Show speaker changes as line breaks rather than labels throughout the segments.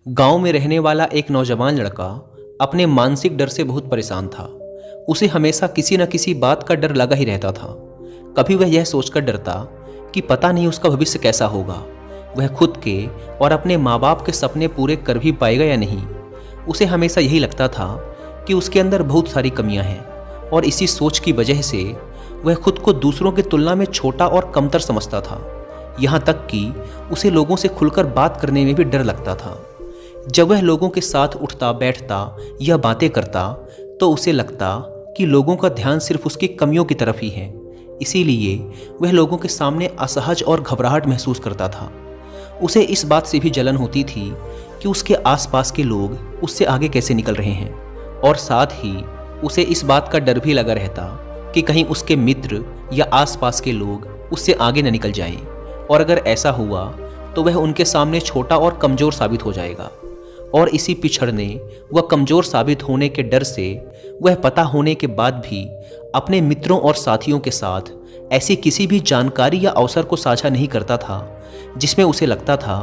गांव में रहने वाला एक नौजवान लड़का अपने मानसिक डर से बहुत परेशान था। उसे हमेशा किसी न किसी बात का डर लगा ही रहता था। कभी वह यह सोचकर डरता कि पता नहीं उसका भविष्य कैसा होगा, वह खुद के और अपने माँ बाप के सपने पूरे कर भी पाएगा या नहीं। उसे हमेशा यही लगता था कि उसके अंदर बहुत सारी कमियां हैं और इसी सोच की वजह से वह खुद को दूसरों की तुलना में छोटा और कमतर समझता था। यहाँ तक कि उसे लोगों से खुलकर बात करने में भी डर लगता था। जब वह लोगों के साथ उठता बैठता या बातें करता तो उसे लगता कि लोगों का ध्यान सिर्फ उसकी कमियों की तरफ ही है। इसीलिए वह लोगों के सामने असहज और घबराहट महसूस करता था। उसे इस बात से भी जलन होती थी कि उसके आसपास के लोग उससे आगे कैसे निकल रहे हैं, और साथ ही उसे इस बात का डर भी लगा रहता कि कहीं उसके मित्र या आसपास के लोग उससे आगे न निकल जाएं, और अगर ऐसा हुआ तो वह उनके सामने छोटा और कमज़ोर साबित हो जाएगा। और इसी पिछड़ने व कमज़ोर साबित होने के डर से वह पता होने के बाद भी अपने मित्रों और साथियों के साथ ऐसी किसी भी जानकारी या अवसर को साझा नहीं करता था जिसमें उसे लगता था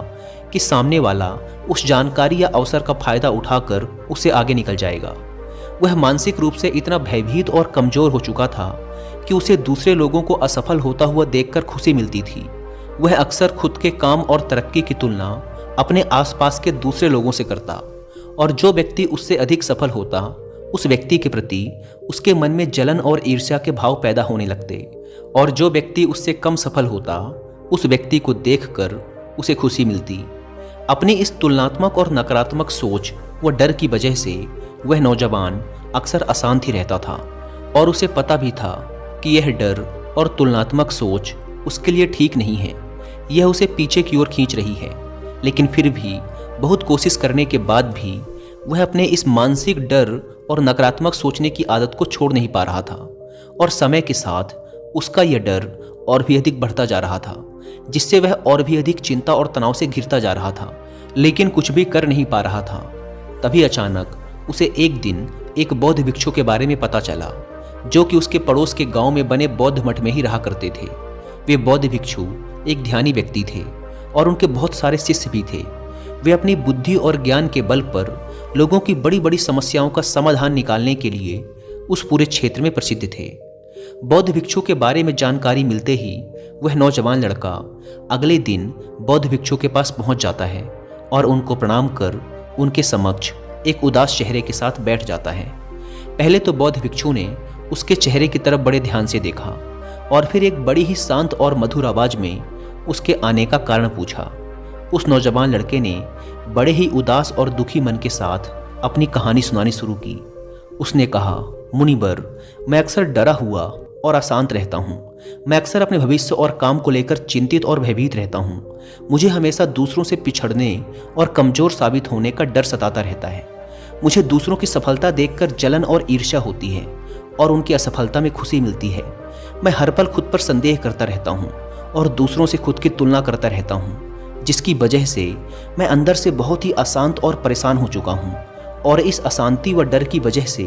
कि सामने वाला उस जानकारी या अवसर का फायदा उठाकर उससे आगे निकल जाएगा। वह मानसिक रूप से इतना भयभीत और कमज़ोर हो चुका था कि उसे दूसरे लोगों को असफल होता हुआ देखकर खुशी मिलती थी। वह अक्सर खुद के काम और तरक्की की तुलना अपने आसपास के दूसरे लोगों से करता, और जो व्यक्ति उससे अधिक सफल होता उस व्यक्ति के प्रति उसके मन में जलन और ईर्ष्या के भाव पैदा होने लगते, और जो व्यक्ति उससे कम सफल होता उस व्यक्ति को देखकर उसे खुशी मिलती। अपनी इस तुलनात्मक और नकारात्मक सोच व डर की वजह से वह नौजवान अक्सर अशांत ही रहता था, और उसे पता भी था कि यह डर और तुलनात्मक सोच उसके लिए ठीक नहीं है। यह उसे पीछे की ओर खींच रही है। लेकिन फिर भी बहुत कोशिश करने के बाद भी वह अपने इस मानसिक डर और नकारात्मक सोचने की आदत को छोड़ नहीं पा रहा था, और समय के साथ उसका यह डर और भी अधिक बढ़ता जा रहा था, जिससे वह और भी अधिक चिंता और तनाव से घिरता जा रहा था, लेकिन कुछ भी कर नहीं पा रहा था। तभी अचानक उसे एक दिन एक बौद्ध भिक्षु के बारे में पता चला, जो कि उसके पड़ोस के गांव में बने बौद्ध मठ में ही रहा करते थे। वे बौद्ध भिक्षु एक ध्यानी व्यक्ति थे और उनके बहुत सारे शिष्य भी थे। वे अपनी बुद्धि और ज्ञान के बल पर लोगों की बड़ी बड़ी समस्याओं का समाधान निकालने के लिए उस पूरे क्षेत्र में प्रसिद्ध थे। बौद्ध भिक्षु के बारे में जानकारी मिलते ही वह नौजवान लड़का अगले दिन बौद्ध भिक्षु के पास पहुंच जाता है और उनको प्रणाम कर उनके समक्ष एक उदास चेहरे के साथ बैठ जाता है। पहले तो बौद्ध भिक्षु ने उसके चेहरे की तरफ बड़े ध्यान से देखा और फिर एक बड़ी ही शांत और मधुर आवाज में उसके आने का कारण पूछा। उस नौजवान लड़के ने बड़े ही उदास और दुखी मन के साथ अपनी कहानी सुनानी शुरू की। उसने कहा, मुनिवर, मैं अक्सर डरा हुआ और अशांत रहता हूँ। मैं अक्सर अपने भविष्य और काम को लेकर चिंतित और भयभीत रहता हूँ। मुझे हमेशा दूसरों से पिछड़ने और कमज़ोर साबित होने का डर सताता रहता है। मुझे दूसरों की सफलता देखकर जलन और ईर्ष्या होती है और उनकी असफलता में खुशी मिलती है। मैं हर पल खुद पर संदेह करता रहता हूँ और दूसरों से खुद की तुलना करता रहता हूँ, जिसकी वजह से मैं अंदर से बहुत ही अशांत और परेशान हो चुका हूँ, और इस अशांति व डर की वजह से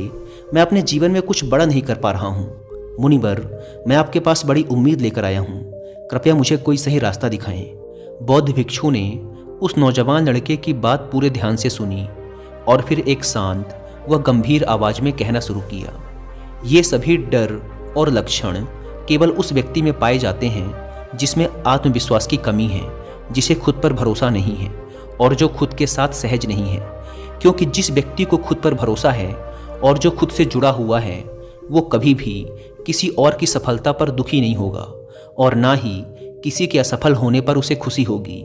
मैं अपने जीवन में कुछ बड़ा नहीं कर पा रहा हूँ। मुनिवर, मैं आपके पास बड़ी उम्मीद लेकर आया हूँ। कृपया मुझे कोई सही रास्ता दिखाएं। बौद्ध भिक्षु ने उस नौजवान लड़के की बात पूरे ध्यान से सुनी और फिर एक शांत व गंभीर आवाज में कहना शुरू किया, ये सभी डर और लक्षण केवल उस व्यक्ति में पाए जाते हैं जिसमें आत्मविश्वास की कमी है, जिसे खुद पर भरोसा नहीं है और जो खुद के साथ सहज नहीं है। क्योंकि जिस व्यक्ति को खुद पर भरोसा है और जो खुद से जुड़ा हुआ है, वो कभी भी किसी और की सफलता पर दुखी नहीं होगा और ना ही किसी के असफल होने पर उसे खुशी होगी।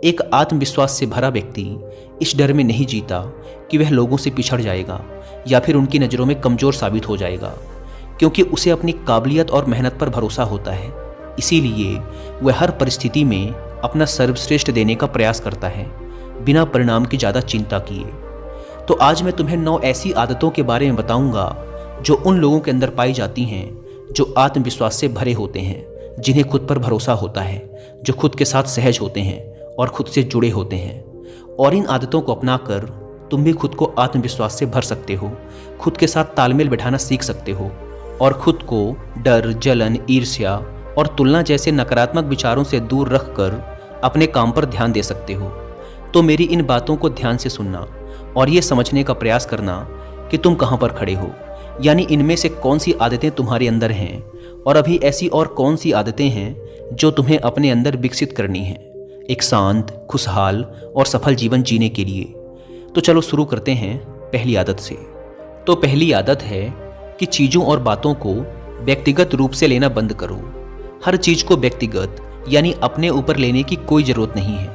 एक आत्मविश्वास से भरा व्यक्ति इस डर में नहीं जीता कि वह लोगों से पिछड़ जाएगा या फिर उनकी नज़रों में कमज़ोर साबित हो जाएगा, क्योंकि उसे अपनी काबिलियत और मेहनत पर भरोसा होता है। इसीलिए वह हर परिस्थिति में अपना सर्वश्रेष्ठ देने का प्रयास करता है, बिना परिणाम की ज़्यादा चिंता किए। तो आज मैं तुम्हें 9 ऐसी आदतों के बारे में बताऊंगा जो उन लोगों के अंदर पाई जाती हैं जो आत्मविश्वास से भरे होते हैं, जिन्हें खुद पर भरोसा होता है, जो खुद के साथ सहज होते हैं और खुद से जुड़े होते हैं। और इन आदतों को अपनाकर तुम भी खुद को आत्मविश्वास से भर सकते हो, खुद के साथ तालमेल बिठाना सीख सकते हो और खुद को डर, जलन, ईर्ष्या और तुलना जैसे नकारात्मक विचारों से दूर रखकर अपने काम पर ध्यान दे सकते हो। तो मेरी इन बातों को ध्यान से सुनना और ये समझने का प्रयास करना कि तुम कहाँ पर खड़े हो, यानी इनमें से कौन सी आदतें तुम्हारे अंदर हैं और अभी ऐसी और कौन सी आदतें हैं जो तुम्हें अपने अंदर विकसित करनी है एक शांत, खुशहाल और सफल जीवन जीने के लिए। तो चलो शुरू करते हैं पहली आदत से। तो पहली आदत है कि चीज़ों और बातों को व्यक्तिगत रूप से लेना बंद करो। हर चीज़ को व्यक्तिगत यानी अपने ऊपर लेने की कोई ज़रूरत नहीं है,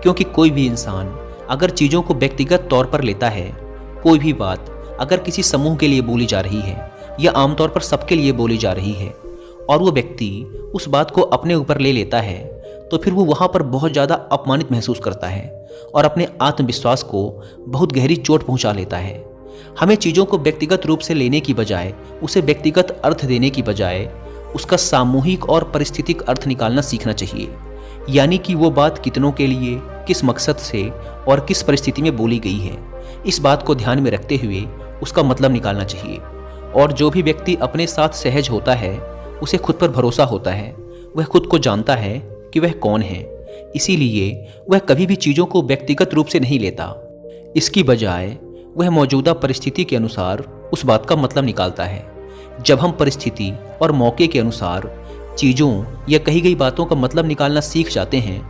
क्योंकि कोई भी इंसान अगर चीज़ों को व्यक्तिगत तौर पर लेता है, कोई भी बात अगर किसी समूह के लिए बोली जा रही है या आमतौर पर सबके लिए बोली जा रही है और वो व्यक्ति उस बात को अपने ऊपर ले लेता है, तो फिर वो वहाँ पर बहुत ज़्यादा अपमानित महसूस करता है और अपने आत्मविश्वास को बहुत गहरी चोट पहुँचा लेता है। हमें चीज़ों को व्यक्तिगत रूप से लेने की बजाय, उसे व्यक्तिगत अर्थ देने की बजाय उसका सामूहिक और परिस्थितिक अर्थ निकालना सीखना चाहिए, यानी कि वो बात कितनों के लिए, किस मकसद से और किस परिस्थिति में बोली गई है, इस बात को ध्यान में रखते हुए उसका मतलब निकालना चाहिए। और जो भी व्यक्ति अपने साथ सहज होता है, उसे खुद पर भरोसा होता है, वह खुद को जानता है कि वह कौन है, इसीलिए वह कभी भी चीज़ों को व्यक्तिगत रूप से नहीं लेता। इसकी बजाय वह मौजूदा परिस्थिति के अनुसार उस बात का मतलब निकालता है। जब हम परिस्थिति और मौके के अनुसार चीज़ों या कही गई बातों का मतलब निकालना सीख जाते हैं,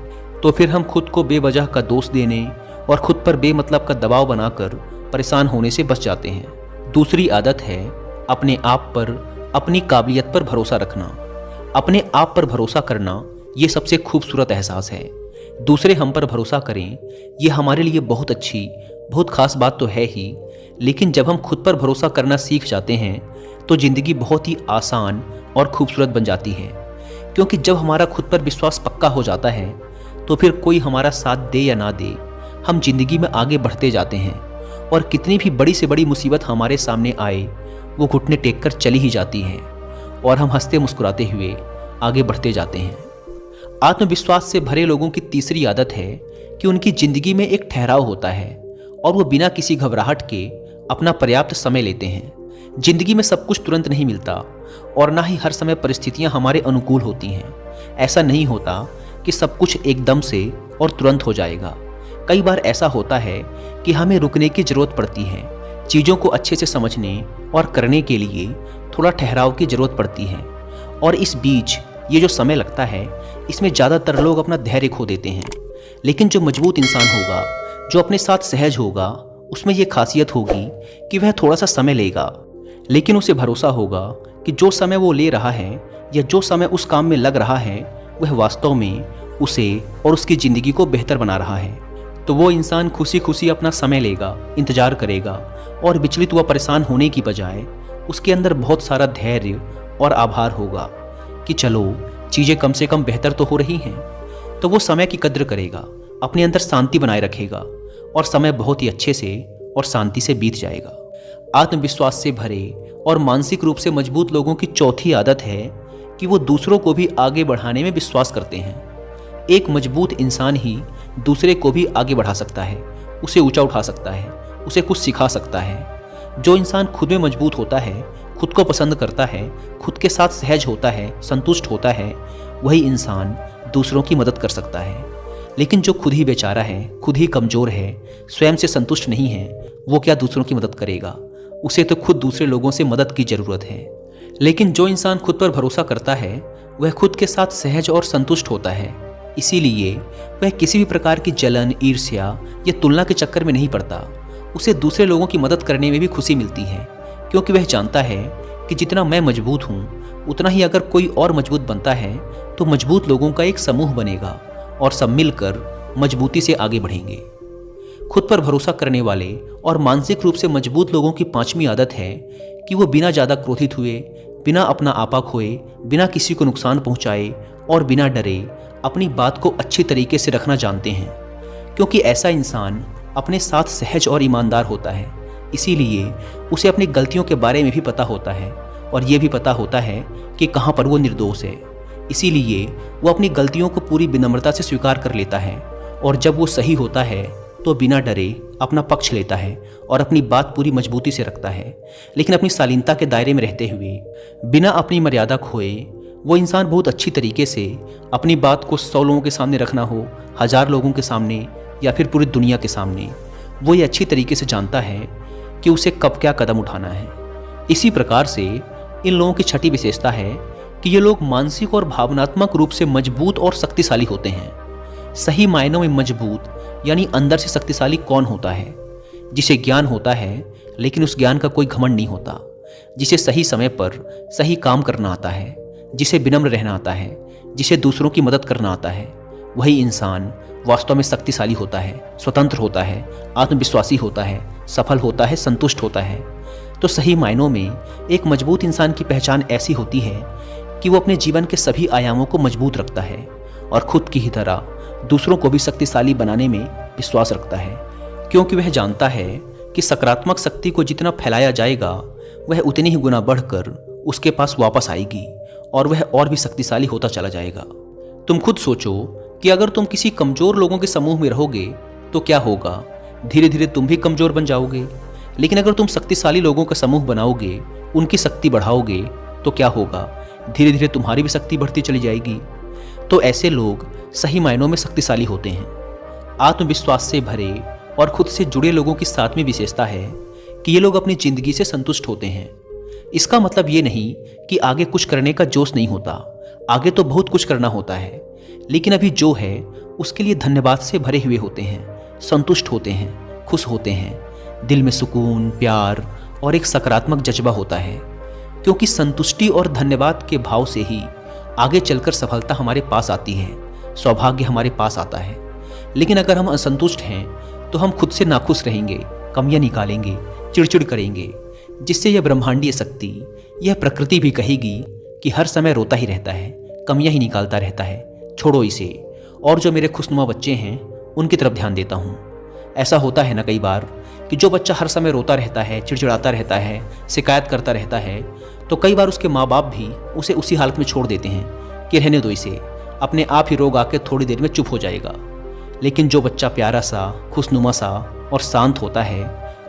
तो फिर हम खुद को बेवजह का दोष देने और खुद पर बेमतलब का दबाव बनाकर परेशान होने से बच जाते हैं। दूसरी आदत है अपने आप पर, अपनी काबिलियत पर भरोसा रखना। अपने आप पर भरोसा करना ये सबसे खूबसूरत एहसास है। दूसरे हम पर भरोसा करें, ये हमारे लिए बहुत अच्छी, बहुत खास बात तो है ही, लेकिन जब हम खुद पर भरोसा करना सीख जाते हैं तो ज़िंदगी बहुत ही आसान और खूबसूरत बन जाती है। क्योंकि जब हमारा खुद पर विश्वास पक्का हो जाता है, तो फिर कोई हमारा साथ दे या ना दे, हम जिंदगी में आगे बढ़ते जाते हैं और कितनी भी बड़ी से बड़ी मुसीबत हमारे सामने आए, वो घुटने टेक कर चली ही जाती है और हम हंसते मुस्कुराते हुए आगे बढ़ते जाते हैं। आत्मविश्वास से भरे लोगों की तीसरी आदत है कि उनकी ज़िंदगी में एक ठहराव होता है और वो बिना किसी घबराहट के अपना पर्याप्त समय लेते हैं। जिंदगी में सब कुछ तुरंत नहीं मिलता और ना ही हर समय परिस्थितियां हमारे अनुकूल होती हैं। ऐसा नहीं होता कि सब कुछ एकदम से और तुरंत हो जाएगा। कई बार ऐसा होता है कि हमें रुकने की ज़रूरत पड़ती है। चीज़ों को अच्छे से समझने और करने के लिए थोड़ा ठहराव की ज़रूरत पड़ती है और इस बीच ये जो समय लगता है, इसमें ज़्यादातर लोग अपना धैर्य खो देते हैं। लेकिन जो मजबूत इंसान होगा, जो अपने साथ सहज होगा, उसमें ये खासियत होगी कि वह थोड़ा सा समय लेगा, लेकिन उसे भरोसा होगा कि जो समय वो ले रहा है या जो समय उस काम में लग रहा है, वह वास्तव में उसे और उसकी ज़िंदगी को बेहतर बना रहा है। तो वो इंसान खुशी खुशी अपना समय लेगा, इंतज़ार करेगा और विचलित व परेशान होने की बजाय उसके अंदर बहुत सारा धैर्य और आभार होगा कि चलो चीज़ें कम से कम बेहतर तो हो रही हैं। तो वो समय की कद्र करेगा, अपने अंदर शांति बनाए रखेगा और समय बहुत ही अच्छे से और शांति से बीत जाएगा। आत्मविश्वास से भरे और मानसिक रूप से मजबूत लोगों की चौथी आदत है कि वो दूसरों को भी आगे बढ़ाने में विश्वास करते हैं। एक मजबूत इंसान ही दूसरे को भी आगे बढ़ा सकता है, उसे ऊंचा उठा सकता है, उसे कुछ सिखा सकता है। जो इंसान खुद में मजबूत होता है, खुद को पसंद करता है, खुद के साथ सहज होता है, संतुष्ट होता है, वही इंसान दूसरों की मदद कर सकता है। लेकिन जो खुद ही बेचारा है, खुद ही कमज़ोर है, स्वयं से संतुष्ट नहीं है, वो क्या दूसरों की मदद करेगा? उसे तो खुद दूसरे लोगों से मदद की ज़रूरत है। लेकिन जो इंसान खुद पर भरोसा करता है, वह खुद के साथ सहज और संतुष्ट होता है। इसीलिए वह किसी भी प्रकार की जलन, ईर्ष्या या तुलना के चक्कर में नहीं पड़ता। उसे दूसरे लोगों की मदद करने में भी खुशी मिलती है, क्योंकि वह जानता है कि जितना मैं मजबूत हूँ, उतना ही अगर कोई और मजबूत बनता है तो मजबूत लोगों का एक समूह बनेगा और सब मिलकर मजबूती से आगे बढ़ेंगे। खुद पर भरोसा करने वाले और मानसिक रूप से मजबूत लोगों की पांचवी आदत है कि वो बिना ज़्यादा क्रोधित हुए, बिना अपना आपा खोए, बिना किसी को नुकसान पहुंचाए और बिना डरे अपनी बात को अच्छी तरीके से रखना जानते हैं। क्योंकि ऐसा इंसान अपने साथ सहज और ईमानदार होता है, इसीलिए उसे अपनी गलतियों के बारे में भी पता होता है और ये भी पता होता है कि कहाँ पर वो निर्दोष है। इसीलिए वो अपनी गलतियों को पूरी विनम्रता से स्वीकार कर लेता है और जब वो सही होता है तो बिना डरे अपना पक्ष लेता है और अपनी बात पूरी मजबूती से रखता है। लेकिन अपनी शालीनता के दायरे में रहते हुए, बिना अपनी मर्यादा खोए, वो इंसान बहुत अच्छी तरीके से अपनी बात को 100 लोगों के सामने रखना हो, 1000 लोगों के सामने या फिर पूरी दुनिया के सामने, वो ये अच्छी तरीके से जानता है कि उसे कब क्या कदम उठाना है। इसी प्रकार से इन लोगों की छठी विशेषता है कि ये लोग मानसिक और भावनात्मक रूप से मजबूत और शक्तिशाली होते हैं। सही मायनों में मजबूत यानी अंदर से शक्तिशाली कौन होता है? जिसे ज्ञान होता है लेकिन उस ज्ञान का कोई घमंड नहीं होता, जिसे सही समय पर सही काम करना आता है, जिसे विनम्र रहना आता है, जिसे दूसरों की मदद करना आता है, वही इंसान वास्तव में शक्तिशाली होता है, स्वतंत्र होता है, आत्मविश्वासी होता है, सफल होता है, संतुष्ट होता है। तो सही मायनों में एक मजबूत इंसान की पहचान ऐसी होती है कि वो अपने जीवन के सभी आयामों को मजबूत रखता है और खुद की ही तरह दूसरों को भी शक्तिशाली बनाने में विश्वास रखता है, क्योंकि वह जानता है कि सकारात्मक शक्ति को जितना फैलाया जाएगा वह उतनी ही गुना बढ़कर उसके पास वापस आएगी और वह और भी शक्तिशाली होता चला जाएगा। तुम खुद सोचो कि अगर तुम किसी कमजोर लोगों के समूह में रहोगे तो क्या होगा? धीरे धीरे तुम भी कमजोर बन जाओगे। लेकिन अगर तुम शक्तिशाली लोगों का समूह बनाओगे, उनकी शक्ति बढ़ाओगे, तो क्या होगा? धीरे धीरे तुम्हारी भी शक्ति बढ़ती चली जाएगी। तो ऐसे लोग सही मायनों में शक्तिशाली होते हैं। आत्मविश्वास से भरे और खुद से जुड़े लोगों की सातवीं विशेषता है कि ये लोग अपनी जिंदगी से संतुष्ट होते हैं। इसका मतलब ये नहीं कि आगे कुछ करने का जोश नहीं होता, आगे तो बहुत कुछ करना होता है, लेकिन अभी जो है उसके लिए धन्यवाद से भरे हुए होते हैं, संतुष्ट होते हैं, खुश होते हैं। दिल में सुकून, प्यार और एक सकारात्मक जज्बा होता है, क्योंकि संतुष्टि और धन्यवाद के भाव से ही आगे चलकर सफलता हमारे पास आती है, सौभाग्य हमारे पास आता है। लेकिन अगर हम असंतुष्ट हैं तो हम खुद से नाखुश रहेंगे, कमियां निकालेंगे, चिड़चिड़ करेंगे, जिससे यह ब्रह्मांडीय शक्ति, यह प्रकृति भी कहेगी कि हर समय रोता ही रहता है, कमियां ही निकालता रहता है, छोड़ो इसे, और जो मेरे खुशनुमा बच्चे हैं उनकी तरफ ध्यान देता हूँ। ऐसा होता है ना कई बार कि जो बच्चा हर समय रोता रहता है, चिड़चिड़ाता रहता है, शिकायत करता रहता है, तो कई बार उसके माँ बाप भी उसे उसी हालत में छोड़ देते हैं कि रहने दो इसे, अपने आप ही रोग आके थोड़ी देर में चुप हो जाएगा। लेकिन जो बच्चा प्यारा सा, खुशनुमा सा और शांत होता है,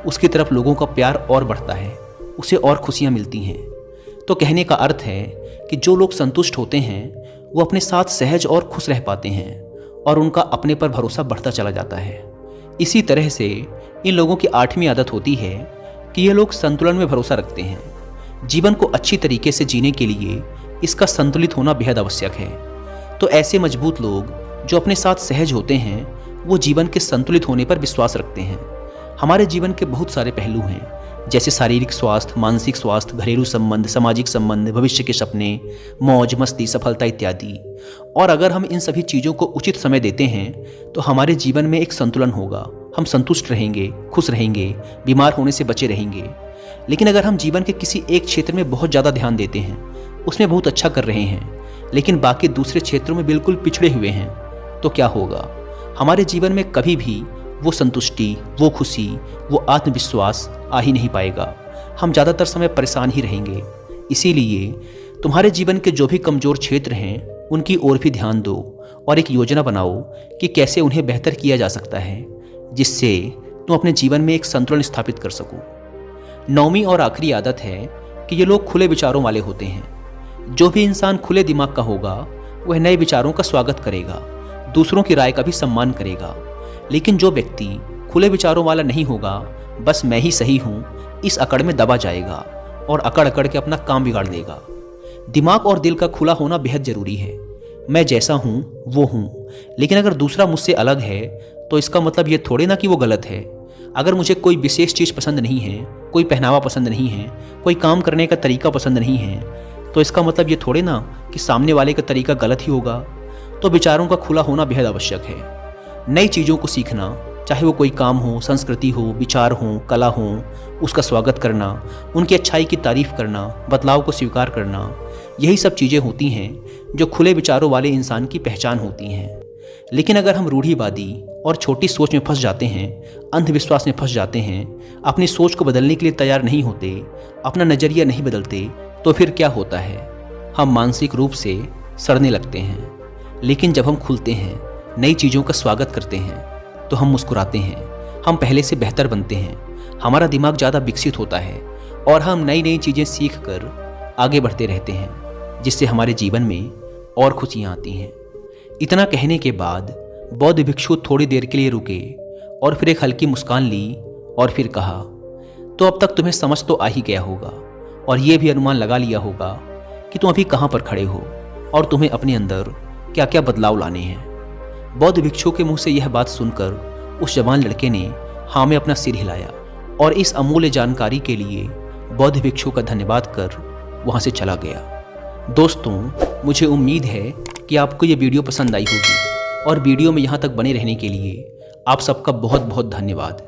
उसकी तरफ लोगों का प्यार और बढ़ता है, उसे और खुशियाँ मिलती हैं। तो कहने का अर्थ है कि जो लोग संतुष्ट होते हैं वो अपने साथ सहज और खुश रह पाते हैं और उनका अपने पर भरोसा बढ़ता चला जाता है। इसी तरह से इन लोगों की आठवीं आदत होती है कि ये लोग संतुलन में भरोसा रखते हैं। जीवन को अच्छी तरीके से जीने के लिए इसका संतुलित होना बेहद आवश्यक है। तो ऐसे मजबूत लोग जो अपने साथ सहज होते हैं वो जीवन के संतुलित होने पर विश्वास रखते हैं। हमारे जीवन के बहुत सारे पहलू हैं, जैसे शारीरिक स्वास्थ्य, मानसिक स्वास्थ्य, घरेलू संबंध, सामाजिक संबंध, भविष्य के सपने, मौज मस्ती, सफलता इत्यादि। और अगर हम इन सभी चीज़ों को उचित समय देते हैं तो हमारे जीवन में एक संतुलन होगा, हम संतुष्ट रहेंगे, खुश रहेंगे, बीमार होने से बचे रहेंगे। लेकिन अगर हम जीवन के किसी एक क्षेत्र में बहुत ज़्यादा ध्यान देते हैं, उसमें बहुत अच्छा कर रहे हैं, लेकिन बाकी दूसरे क्षेत्रों में बिल्कुल पिछड़े हुए हैं, तो क्या होगा? हमारे जीवन में कभी भी वो संतुष्टि, वो खुशी, वो आत्मविश्वास आ ही नहीं पाएगा। हम ज़्यादातर समय परेशान ही रहेंगे। इसीलिए तुम्हारे जीवन के जो भी कमज़ोर क्षेत्र हैं उनकी ओर भी ध्यान दो और एक योजना बनाओ कि कैसे उन्हें बेहतर किया जा सकता है, जिससे तुम अपने जीवन में एक संतुलन स्थापित कर सको। नौवीं और आखिरी आदत है कि ये लोग खुले विचारों वाले होते हैं। जो भी इंसान खुले दिमाग का होगा वह नए विचारों का स्वागत करेगा, दूसरों की राय का भी सम्मान करेगा। लेकिन जो व्यक्ति खुले विचारों वाला नहीं होगा, बस मैं ही सही हूँ, इस अकड़ में दबा जाएगा और अकड़ अकड़ के अपना काम बिगाड़ देगा। दिमाग और दिल का खुला होना बेहद जरूरी है। मैं जैसा हूँ वो हूँ, लेकिन अगर दूसरा मुझसे अलग है तो इसका मतलब ये थोड़े ना कि वो गलत है। अगर मुझे कोई विशेष चीज़ पसंद नहीं है, कोई पहनावा पसंद नहीं है, कोई काम करने का तरीका पसंद नहीं है, तो इसका मतलब ये थोड़े ना कि सामने वाले का तरीका गलत ही होगा। तो विचारों का खुला होना बेहद आवश्यक है। नई चीज़ों को सीखना, चाहे वो कोई काम हो, संस्कृति हो, विचार हो, कला हो, उसका स्वागत करना, उनकी अच्छाई की तारीफ करना, बदलाव को स्वीकार करना, यही सब चीज़ें होती हैं जो खुले विचारों वाले इंसान की पहचान होती हैं। लेकिन अगर हम रूढ़िवादी और छोटी सोच में फंस जाते हैं, अंधविश्वास में फंस जाते हैं, अपनी सोच को बदलने के लिए तैयार नहीं होते, अपना नज़रिया नहीं बदलते, तो फिर क्या होता है? हम मानसिक रूप से सड़ने लगते हैं। लेकिन जब हम खुलते हैं, नई चीज़ों का स्वागत करते हैं, तो हम मुस्कुराते हैं, हम पहले से बेहतर बनते हैं, हमारा दिमाग ज़्यादा विकसित होता है और हम नई नई चीज़ें सीख कर आगे बढ़ते रहते हैं, जिससे हमारे जीवन में और खुशियाँ आती हैं। इतना कहने के बाद बौद्ध भिक्षु थोड़ी देर के लिए रुके और फिर एक हल्की मुस्कान ली और फिर कहा, तो अब तक तुम्हें समझ तो आ ही गया होगा और ये भी अनुमान लगा लिया होगा कि तुम अभी कहाँ पर खड़े हो और तुम्हें अपने अंदर क्या क्या बदलाव लाने हैं। बौद्ध भिक्षु के मुंह से यह बात सुनकर उस जवान लड़के ने हाँ में अपना सिर हिलाया और इस अमूल्य जानकारी के लिए बौद्ध भिक्षु का धन्यवाद कर वहाँ से चला गया। दोस्तों, मुझे उम्मीद है कि आपको ये वीडियो पसंद आई होगी और वीडियो में यहाँ तक बने रहने के लिए आप सबका बहुत बहुत धन्यवाद।